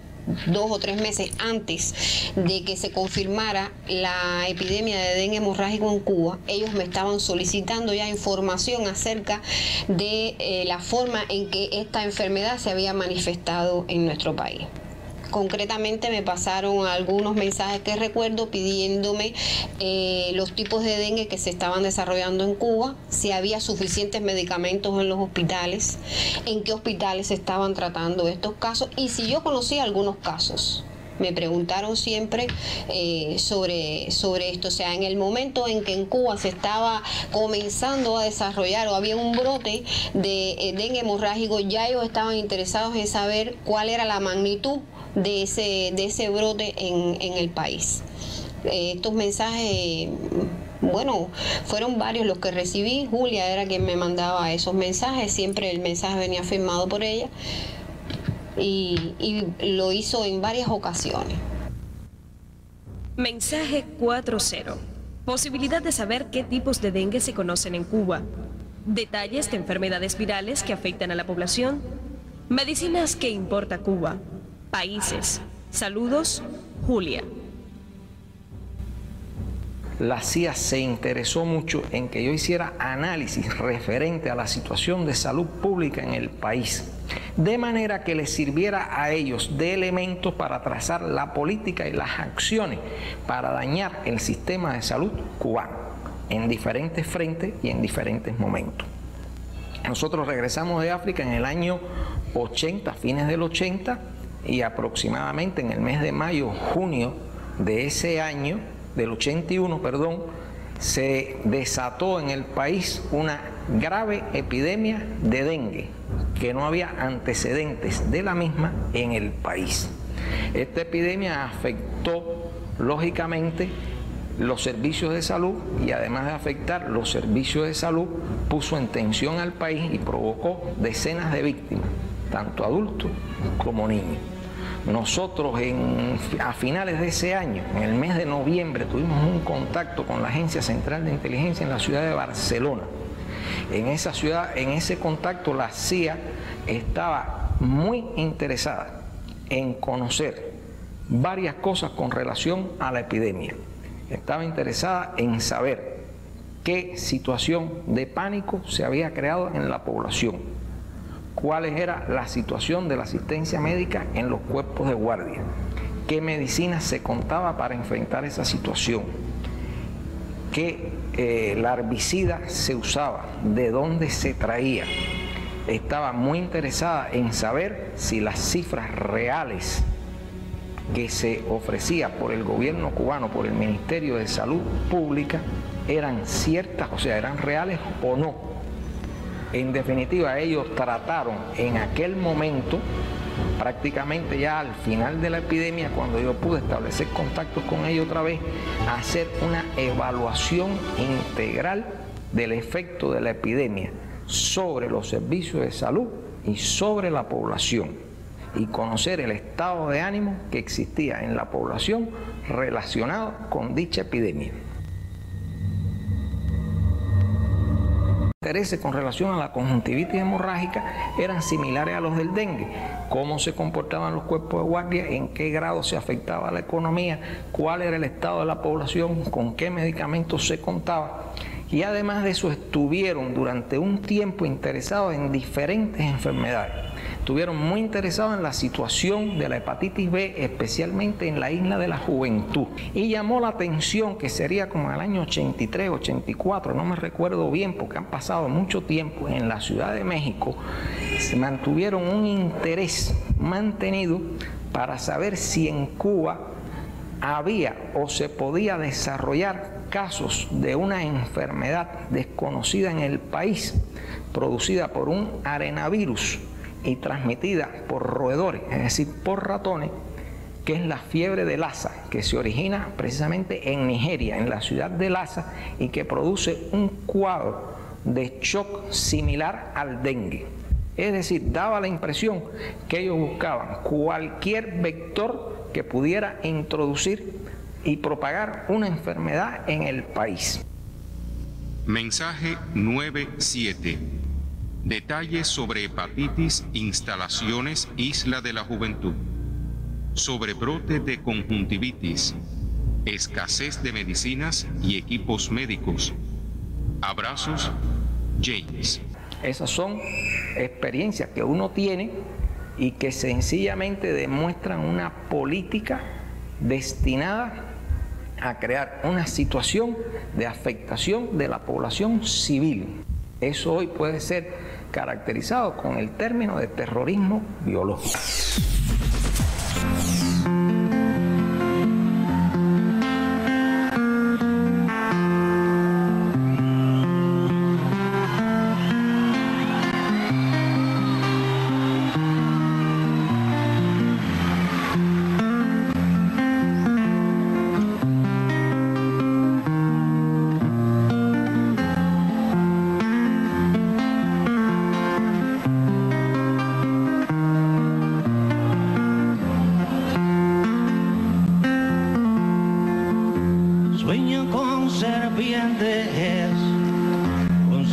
[SPEAKER 11] 2 o 3 meses antes de que se confirmara la epidemia de dengue hemorrágico en Cuba, ellos me estaban solicitando ya información acerca de la forma en que esta enfermedad se había manifestado en nuestro país. Concretamente me pasaron algunos mensajes que recuerdo pidiéndome los tipos de dengue que se estaban desarrollando en Cuba, si había suficientes medicamentos en los hospitales, en qué hospitales se estaban tratando estos casos y si yo conocía algunos casos. Me preguntaron siempre sobre esto. O sea, en el momento en que en Cuba se estaba comenzando a desarrollar o había un brote de dengue hemorrágico, ya ellos estaban interesados en saber cuál era la magnitud de ese brote en el país. Estos mensajes, bueno, fueron varios los que recibí. Julia era quien me mandaba esos mensajes. Siempre el mensaje venía firmado por ella. Y lo hizo en varias ocasiones.
[SPEAKER 12] Mensaje 4.0. Posibilidad de saber qué tipos de dengue se conocen en Cuba. Detalles de enfermedades virales que afectan a la población. Medicinas que importa Cuba. Países. Saludos, Julia.
[SPEAKER 13] La CIA se interesó mucho en que yo hiciera análisis referente a la situación de salud pública en el país, de manera que les sirviera a ellos de elementos para trazar la política y las acciones para dañar el sistema de salud cubano en diferentes frentes y en diferentes momentos. Nosotros regresamos de África en el año 80, fines del 80, y aproximadamente en el mes de mayo, junio de ese año, del 81, se desató en el país una grave epidemia de dengue, que no había antecedentes de la misma en el país. Esta epidemia afectó, lógicamente, los servicios de salud y además de afectar los servicios de salud, puso en tensión al país y provocó decenas de víctimas, tanto adultos como niños. Nosotros a finales de ese año, en el mes de noviembre, tuvimos un contacto con la Agencia Central de Inteligencia en la ciudad de Barcelona. En esa ciudad, en ese contacto, la CIA estaba muy interesada en conocer varias cosas con relación a la epidemia. Estaba interesada en saber qué situación de pánico se había creado en la población, cuál era la situación de la asistencia médica en los cuerpos de guardia, qué medicina se contaba para enfrentar esa situación, qué larvicida se usaba, de dónde se traía. Estaba muy interesada en saber si las cifras reales que se ofrecía por el gobierno cubano, por el Ministerio de Salud Pública, eran ciertas, o sea, eran reales o no. En definitiva, ellos trataron en aquel momento, prácticamente ya al final de la epidemia, cuando yo pude establecer contactos con ellos otra vez, hacer una evaluación integral del efecto de la epidemia sobre los servicios de salud y sobre la población, y conocer el estado de ánimo que existía en la población relacionado con dicha epidemia. Intereses con relación a la conjuntivitis hemorrágica eran similares a los del dengue. Cómo se comportaban los cuerpos de guardia, en qué grado se afectaba la economía, cuál era el estado de la población, con qué medicamentos se contaba. Y además de eso, estuvieron durante un tiempo interesados en diferentes enfermedades. Estuvieron muy interesados en la situación de la hepatitis B, especialmente en la isla de la Juventud. Y llamó la atención que sería como en el año 83, 84, no me recuerdo bien porque han pasado mucho tiempo, en la Ciudad de México, se mantuvieron un interés mantenido para saber si en Cuba había o se podía desarrollar casos de una enfermedad desconocida en el país, producida por un arenavirus y transmitida por roedores, es decir, por ratones, que es la fiebre de Lassa, que se origina precisamente en Nigeria, en la ciudad de Lassa, y que produce un cuadro de shock similar al dengue. Es decir, daba la impresión que ellos buscaban cualquier vector que pudiera introducir y propagar una enfermedad en el país.
[SPEAKER 14] Mensaje 9.7. Detalles sobre hepatitis, instalaciones Isla de la Juventud. Sobrebrote de conjuntivitis. Escasez de medicinas y equipos médicos. Abrazos, James.
[SPEAKER 13] Esas son experiencias que uno tiene y que sencillamente demuestran una política destinada a crear una situación de afectación de la población civil. Eso hoy puede ser caracterizado con el término de terrorismo biológico.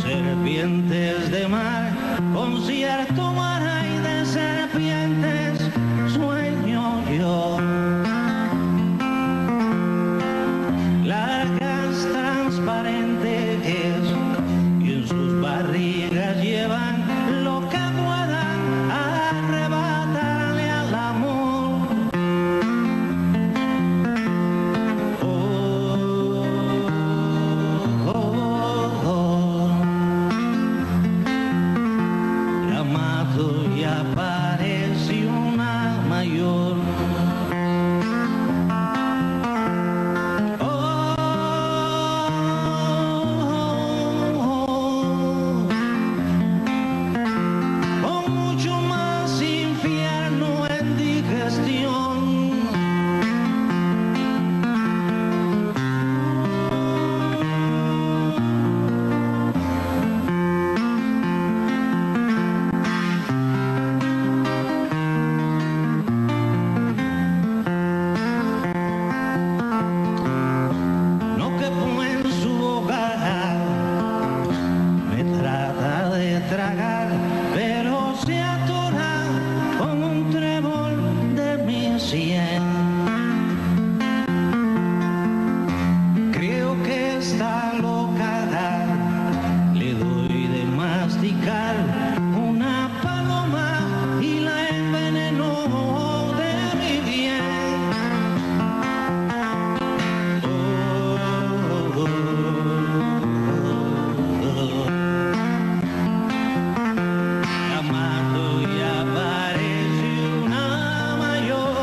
[SPEAKER 2] serpientes de mar, concierto mar hay de serpientes, sueño yo. Largas, transparentes, y en sus barrigas llevan lo que puedan arrebatarle al amor. La mato y aparece una mayor. Con mucho más infierno en digestión. No quepo en su hogar, me trata de tragar, pero se atora con un trébol de mi sien. Creo que está loca, le doy de masticar una paloma y la envenenó de mi bien. La mato y aparece una mayor.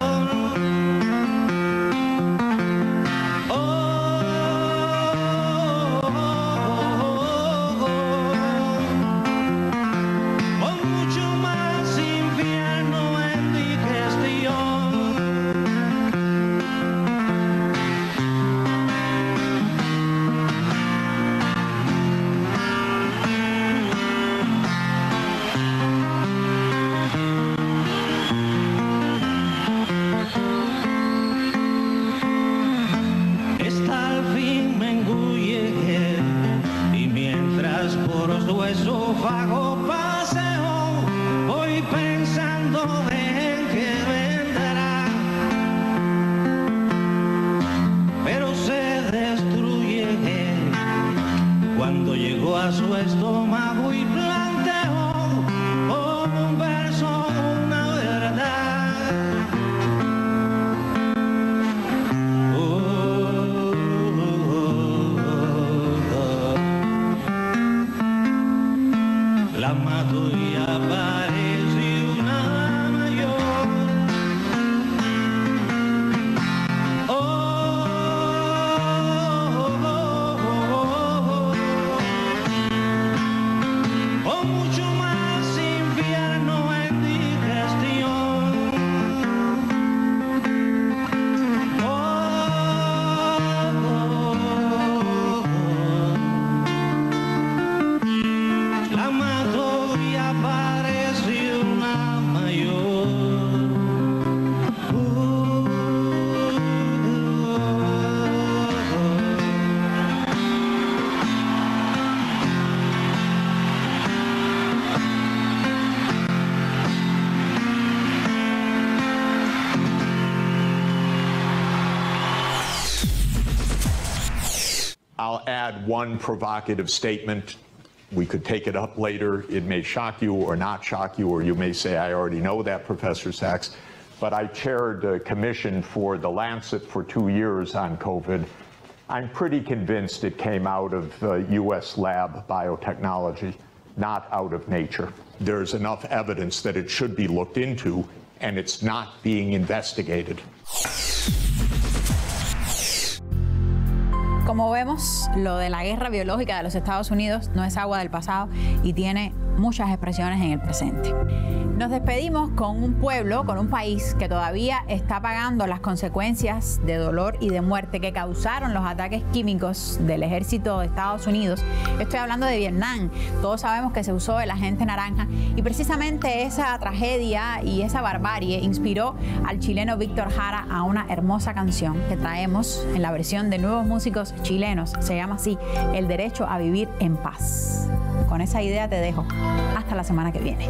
[SPEAKER 2] Con mucho más infierno en digestión. Esta al fin me engulle y mientras por su esófago paseo voy pensando en que vendrá, pero se destruye cuando llegó a su estómago y planteó como un verso una verdad. La mato y aparece una mayor. Con mucho más infierno en digestión. La mato y aparece una mayor.
[SPEAKER 15] I'll add one provocative statement We could take it up later. It may shock you or not shock you, or you may say, I already know that, Professor Sachs. But I chaired a commission for The Lancet for 2 years on COVID. I'm pretty convinced it came out of U.S. lab biotechnology, not out of nature. There's enough evidence that it should be looked into, and it's not being investigated.
[SPEAKER 3] Como vemos, lo de la guerra biológica de los Estados Unidos no es agua del pasado y tiene muchas expresiones en el presente. Nos despedimos con un pueblo, con un país que todavía está pagando las consecuencias de dolor y de muerte que causaron los ataques químicos del ejército de Estados Unidos. Estoy hablando de Vietnam. Todos sabemos que se usó el agente naranja y precisamente esa tragedia y esa barbarie inspiró al chileno Víctor Jara a una hermosa canción que traemos en la versión de Nuevos Músicos Chilenos. Se llama así, El Derecho a Vivir en Paz. Con esa idea te dejo. Hasta la semana que viene.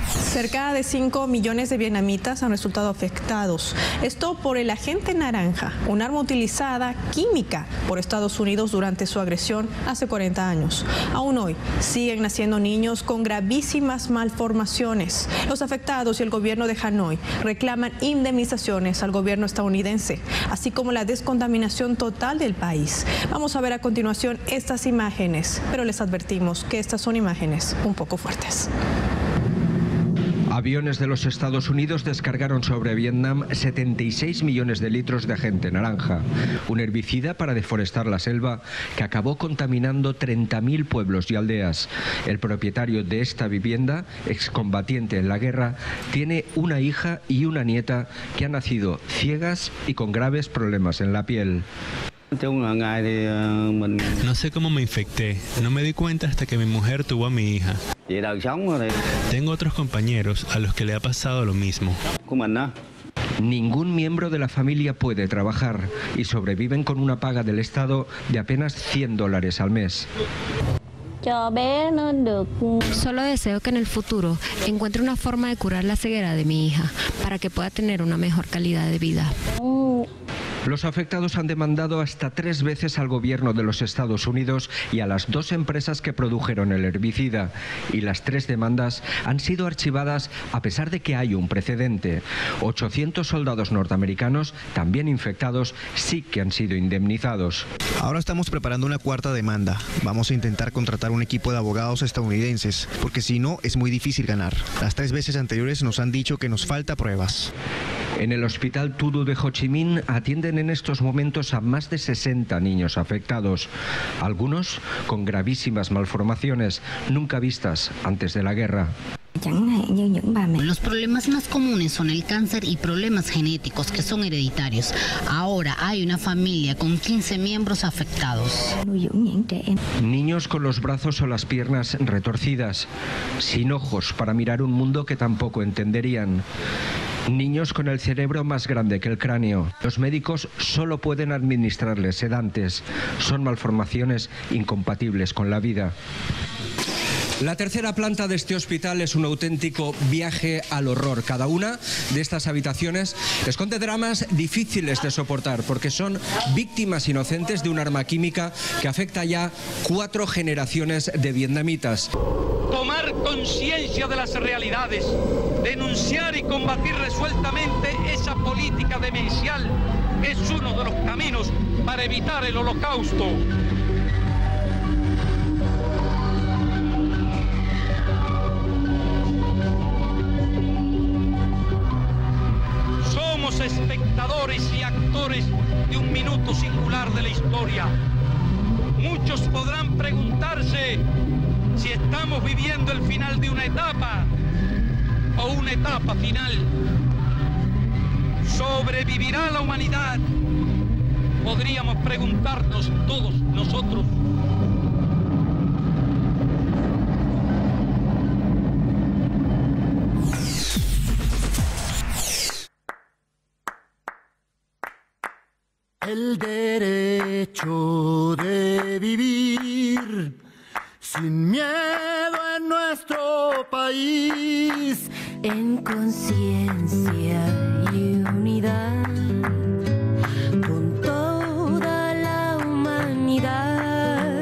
[SPEAKER 16] Cerca de 5 millones de vietnamitas han resultado afectados. Esto por el agente naranja, un arma utilizada química por Estados Unidos durante su agresión hace 40 años. Aún hoy siguen naciendo niños con gravísimas malformaciones. Los afectados y el gobierno de Hanoi reclaman indemnizaciones al gobierno estadounidense, así como la descontaminación total del país. Vamos a ver a continuación estas imágenes, pero les advertimos que estas son imágenes un poco fuertes.
[SPEAKER 17] Aviones de los Estados Unidos descargaron sobre Vietnam 76 millones de litros de agente naranja, un herbicida para deforestar la selva que acabó contaminando 30.000 pueblos y aldeas. El propietario de esta vivienda, excombatiente en la guerra, tiene una hija y una nieta que han nacido ciegas y con graves problemas en la piel.
[SPEAKER 18] No sé cómo me infecté, no me di cuenta hasta que mi mujer tuvo a mi hija. Tengo otros compañeros a los que le ha pasado lo mismo.
[SPEAKER 17] Ningún miembro de la familia puede trabajar y sobreviven con una paga del Estado de apenas $100 al mes.
[SPEAKER 1] Solo deseo que en el futuro encuentre una forma de curar la ceguera de mi hija para que pueda tener una mejor calidad de vida.
[SPEAKER 17] Los afectados han demandado hasta 3 veces al gobierno de los Estados Unidos y a las 2 empresas que produjeron el herbicida. Y las 3 demandas han sido archivadas a pesar de que hay un precedente. 800 soldados norteamericanos, también infectados, sí que han sido indemnizados.
[SPEAKER 19] Ahora estamos preparando una 4ª demanda. Vamos a intentar contratar un equipo de abogados estadounidenses, porque si no es muy difícil ganar. Las 3 veces anteriores nos han dicho que nos falta pruebas.
[SPEAKER 17] En el hospital Tudu de Ho Chi Minh atienden en estos momentos a más de 60 niños afectados, algunos con gravísimas malformaciones nunca vistas antes de la guerra.
[SPEAKER 20] Los problemas más comunes son el cáncer y problemas genéticos que son hereditarios. Ahora hay una familia con 15 miembros afectados.
[SPEAKER 17] Niños con los brazos o las piernas retorcidas, sin ojos para mirar un mundo que tampoco entenderían. Niños con el cerebro más grande que el cráneo. Los médicos solo pueden administrarles sedantes. Son malformaciones incompatibles con la vida. La tercera planta de este hospital es un auténtico viaje al horror. Cada una de estas habitaciones esconde dramas difíciles de soportar porque son víctimas inocentes de un arma química que afecta ya 4 generaciones de vietnamitas.
[SPEAKER 5] Tomar conciencia de las realidades, denunciar y combatir resueltamente esa política demencial es uno de los caminos para evitar el holocausto. Somos espectadores y actores de un minuto singular de la historia. Muchos podrán preguntarse si estamos viviendo el final de una etapa o una etapa final. ¿Sobrevivirá la humanidad? Podríamos preguntarnos todos nosotros.
[SPEAKER 7] El derecho de vivir sin miedo en nuestro país,
[SPEAKER 21] en conciencia y unidad, con toda la humanidad.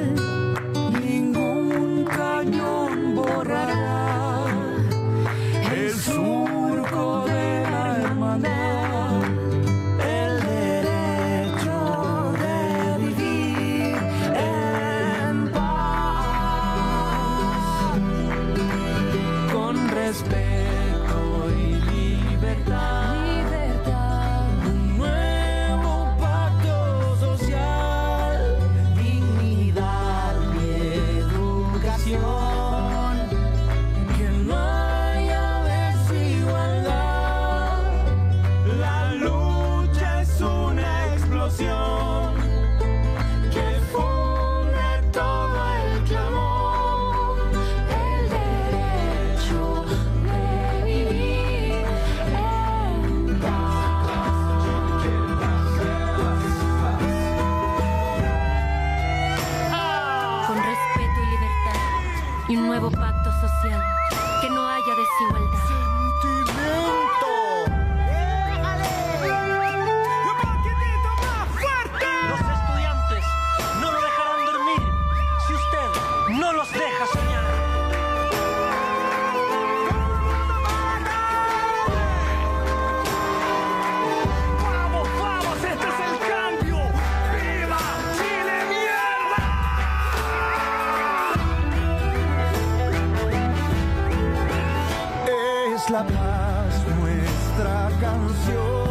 [SPEAKER 7] es la paz nuestra canción.